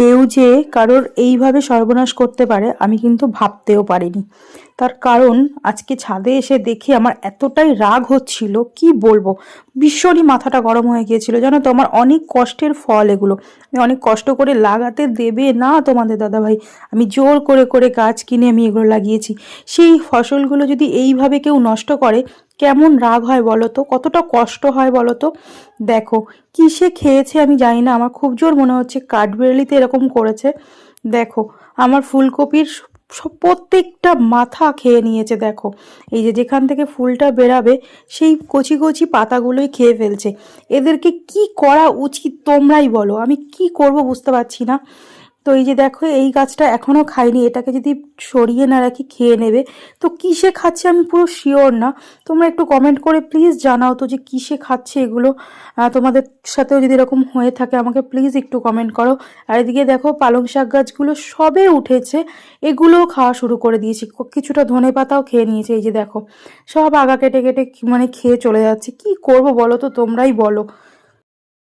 কেউ যে কারোর এইভাবে সর্বনাশ করতে পারে আমি কিন্তু ভাবতেও পারিনি। তার কারণ আজকে ছাদে এসে দেখে আমার এতটাই রাগ হচ্ছিল, কি বলবো, ভীষণই মাথাটা গরম হয়ে গিয়েছিল। জানো তো, আমার অনেক কষ্টের ফল এগুলো। আমি অনেক কষ্ট করে লাগাতে দেবে না তোমাদের দাদাভাই, আমি জোর করে করে গাছ কিনে আমি এগুলো লাগিয়েছি। সেই ফসলগুলো যদি এইভাবে কেউ নষ্ট করে, কেমন রাগ হয় বলো তো, কতটা কষ্ট হয় বলো তো। দেখো কিসে খেয়েছে আমি জানি না, আমার খুব জোর মনে হচ্ছে কাঠবেড়ালিতে এরকম করেছে। দেখো আমার ফুলকপির সব প্রত্যেকটা মাথা খেয়ে নিয়েছে। দেখো এই যে যেখান থেকে ফুলটা বেরাবে সেই কচি কচি পাতাগুলোই খেয়ে ফেলছে। এদেরকে কি করা উচিত তোমরাই বলো, আমি কি করব বুঝতে পারছি না। তো এই যে দেখো এই গাছটা এখনো খাইনি, এটাকে যদি সরিয়ে না রাখি খেয়ে নেবে। তো কিসে খাচ্ছে আমি পুরো শিওর না, তোমরা একটু কমেন্ট করে প্লিজ জানাও তো যে কিসে খাচ্ছে এগুলো। তোমাদের সাথেও যদি এরকম হয়ে থাকে আমাকে প্লিজ একটু কমেন্ট করো। আর এদিকে দেখো পালং শাক গাছগুলো সবে উঠেছে, এগুলোও খাওয়া শুরু করে দিয়েছি। কিছুটা ধনে পাতাও খেয়ে নিয়েছে। এই যে দেখো সব আগা কেটে কেটে মানে খেয়ে চলে যাচ্ছে। কি করব বলো তো, তোমরাই বলো।